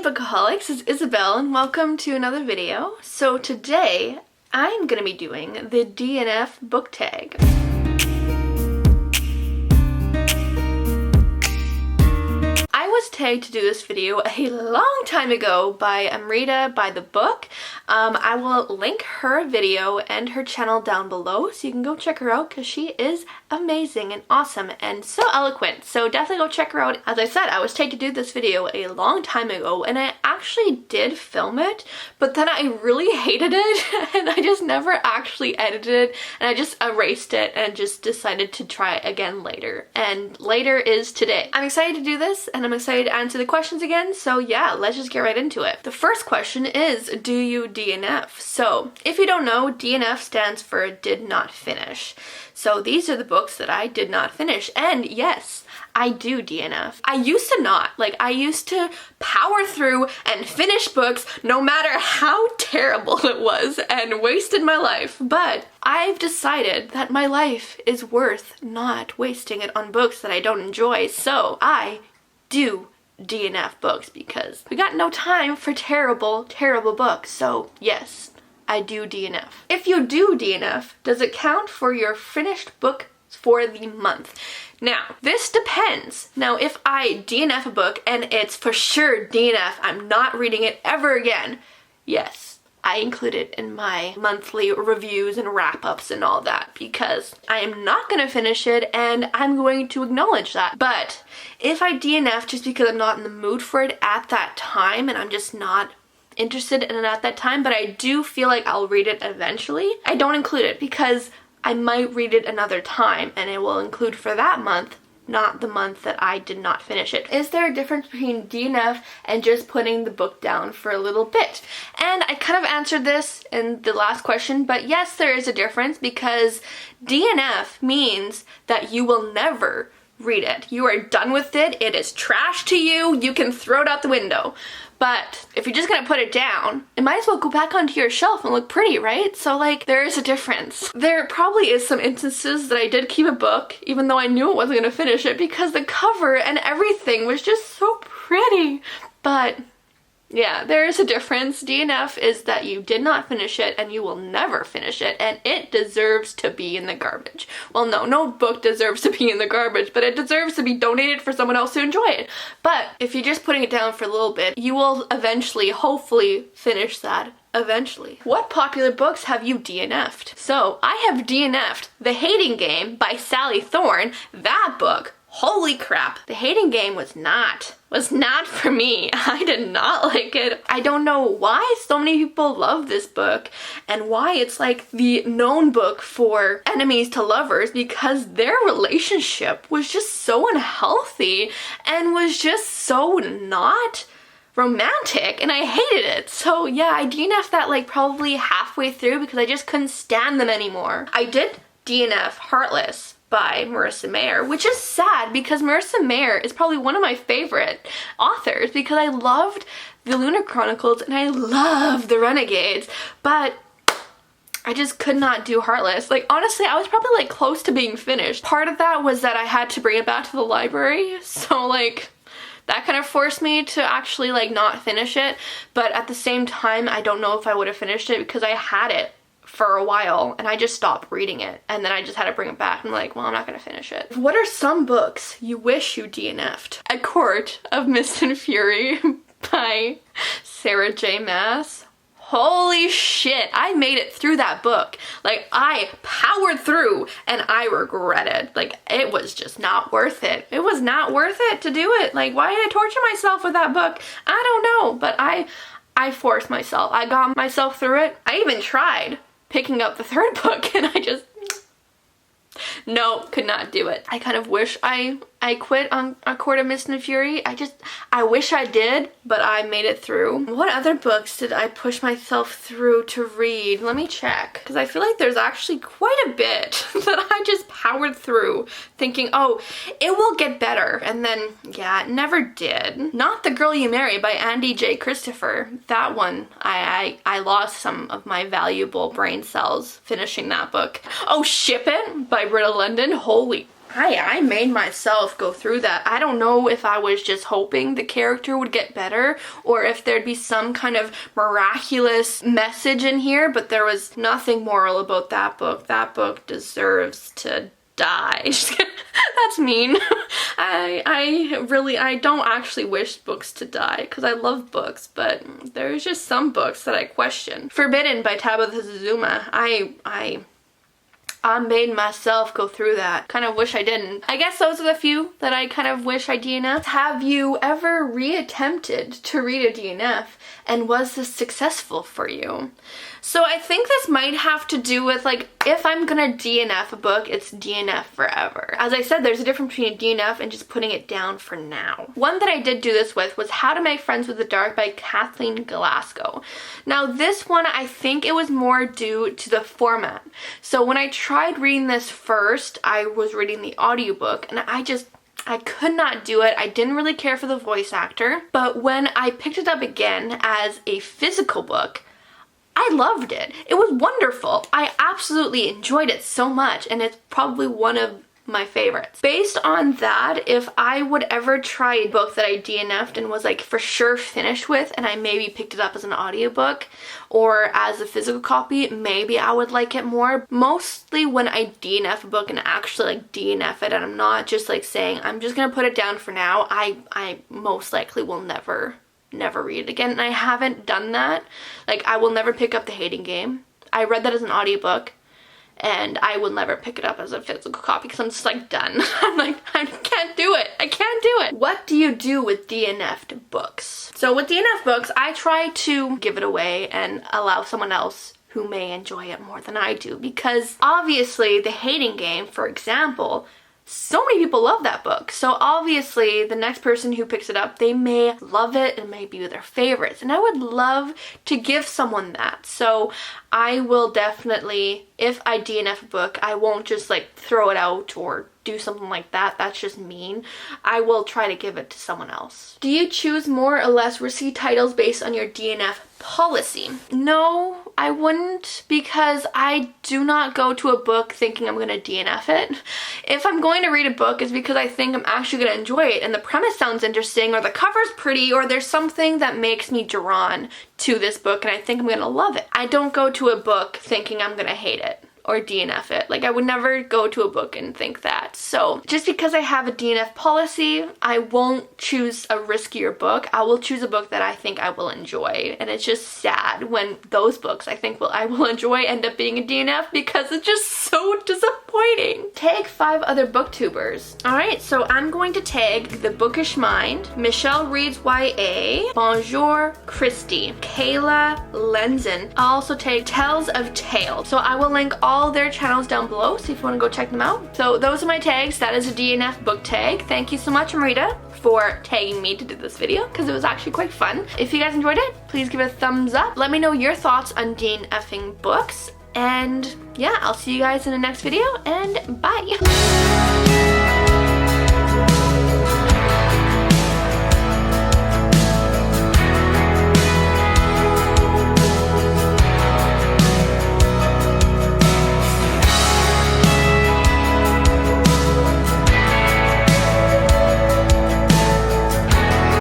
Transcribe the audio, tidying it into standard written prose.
Bookaholics, it's Isabel and welcome to another video. So today I'm going to be doing the DNF book tag. I was tagged to do this video a long time ago by Amrita by the book. I will link her video and her channel down below so you can go check her out because she is amazing and awesome and so eloquent. So definitely go check her out. As I said, I was tagged to do this video a long time ago and I actually did film it, but then I really hated it and I just never actually edited it and I just erased it and just decided to try it again later. And later is today. I'm excited to do this and I'm excited to answer the questions again, so yeah, let's just get right into it. The first question is, do you DNF? So if you don't know, DNF stands for did not finish. So these are the books that I did not finish, and yes, I do DNF. I used to not. I used to power through and finish books no matter how terrible it was and wasted my life. But I've decided that my life is worth not wasting it on books that I don't enjoy. So I do DNF books because we got no time for terrible books. So yes, I do DNF. If you do DNF, does it count for your finished book for the month? Now, this depends. Now, if I DNF a book and it's for sure DNF, I'm not reading it ever again, yes, I include it in my monthly reviews and wrap-ups and all that because I am not going to finish it and I'm going to acknowledge that. But if I DNF just because I'm not in the mood for it at that time and I'm just not interested in it at that time, but I do feel like I'll read it eventually, I don't include it because I might read it another time and it will include for that month, not the month that I did not finish it. Is there a difference between DNF and just putting the book down for a little bit? And I kind of answered this in the last question, but yes, there is a difference because DNF means that you will never read it. You are done with it. It is trash to you. You can throw it out the window. But if you're just gonna put it down, it might as well go back onto your shelf and look pretty, right? So there is a difference. There probably is some instances that I did keep a book even though I knew I wasn't gonna finish it because the cover and everything was just so pretty. But yeah, there is a difference. DNF is that you did not finish it and you will never finish it and it deserves to be in the garbage. Well, no book deserves to be in the garbage, but it deserves to be donated for someone else to enjoy it. But if you're just putting it down for a little bit, you will eventually, hopefully, finish that eventually. What popular books have you DNF'd? So I have DNF'd The Hating Game by Sally Thorne. That book, holy crap, The Hating Game was not for me. I did not like it. I don't know why so many people love this book and why it's like the known book for enemies to lovers because their relationship was just so unhealthy and was just so not romantic and I hated it. So yeah, I DNF'd that probably halfway through because I just couldn't stand them anymore. I did DNF Heartless by Marissa Mayer, which is sad because Marissa Mayer is probably one of my favorite authors because I loved the Lunar Chronicles and I love the Renegades, but I just could not do Heartless. Honestly, I was probably close to being finished. Part of that was that I had to bring it back to the library, so that kind of forced me to actually not finish it, but at the same time I don't know if I would have finished it because I had it for a while and I just stopped reading it and then I just had to bring it back. I'm like, well, I'm not gonna finish it. What are some books you wish you DNF'd? A Court of Mist and Fury by Sarah J. Maas. Holy shit, I made it through that book. I powered through and I regretted. It was just not worth it. It was not worth it to do it. Why did I torture myself with that book? I don't know, but I forced myself. I got myself through it. I even tried picking up the third book and I just, no, could not do it. I kind of wish I quit on A Court of Mist and Fury. I wish I did, but I made it through. What other books did I push myself through to read? Let me check, because I feel like there's actually quite a bit that I just powered through thinking, oh, it will get better. And then, yeah, it never did. Not The Girl You Marry by Andy J. Christopher. That one, I lost some of my valuable brain cells finishing that book. Oh, Ship It by Britta London. Holy I made myself go through that. I don't know if I was just hoping the character would get better or if there'd be some kind of miraculous message in here, but there was nothing moral about that book. That book deserves to die. That's mean. I don't actually wish books to die because I love books, but there's just some books that I question. Forbidden by Tabitha Zuma. I made myself go through that. Kind of wish I didn't. I guess those are the few that I kind of wish I DNF'd. Have you ever reattempted to read a DNF, and was this successful for you? So I think this might have to do with, like, if I'm gonna DNF a book, it's DNF forever. As I said, there's a difference between a DNF and just putting it down for now. One that I did do this with was How to Make Friends with the Dark by Kathleen Glasgow. Now this one, I think it was more due to the format. So when I tried reading this first, I was reading the audiobook, and I could not do it. I didn't really care for the voice actor. But when I picked it up again as a physical book, I loved it. It was wonderful. I absolutely enjoyed it so much, and it's probably one of my favorites. Based on that, if I would ever try a book that I DNF'd and was like for sure finished with, and I maybe picked it up as an audiobook or as a physical copy, maybe I would like it more. Mostly when I DNF a book and actually like DNF it, and I'm not just like saying I'm just gonna put it down for now, I most likely will never read it again. And I haven't done that. Like, I will never pick up The Hating Game. I read that as an audiobook, and I will never pick it up as a physical copy because I'm just like done. I'm like, I can't do it. I can't do it. What do you do with DNF'd books? So with DNF books, I try to give it away and allow someone else who may enjoy it more than I do, because obviously The Hating Game, for example, so many people love that book. So obviously the next person who picks it up, they may love it and may be their favorites. And I would love to give someone that. So I will definitely, if I DNF a book, I won't just like throw it out or do something like that. That's just mean. I will try to give it to someone else. Do you choose more or less risky titles based on your DNF policy? No, I wouldn't, because I do not go to a book thinking I'm going to DNF it. If I'm going to read a book, it's because I think I'm actually going to enjoy it and the premise sounds interesting, or the cover's pretty, or there's something that makes me drawn to this book and I think I'm going to love it. I don't go to a book thinking I'm going to hate it or DNF it. Like, I would never go to a book and think that. So just because I have a DNF policy, I won't choose a riskier book. I will choose a book that I think I will enjoy. And it's just sad when those books I think I will enjoy end up being a DNF, because it's just so disappointing. Tag 5 other booktubers. Alright, so I'm going to tag The Bookish Mind, Michelle Reads YA, Bonjour Christy, Kayla Lenzen. I'll also tag Tells of Tales. So I will link all their channels down below, so if you want to go check them out. So those are my tags. That is a DNF book tag. Thank you so much, Amrita, for tagging me to do this video, because it was actually quite fun. If you guys enjoyed it, please give it a thumbs up. Let me know your thoughts on DNFing books. And yeah, I'll see you guys in the next video, and bye!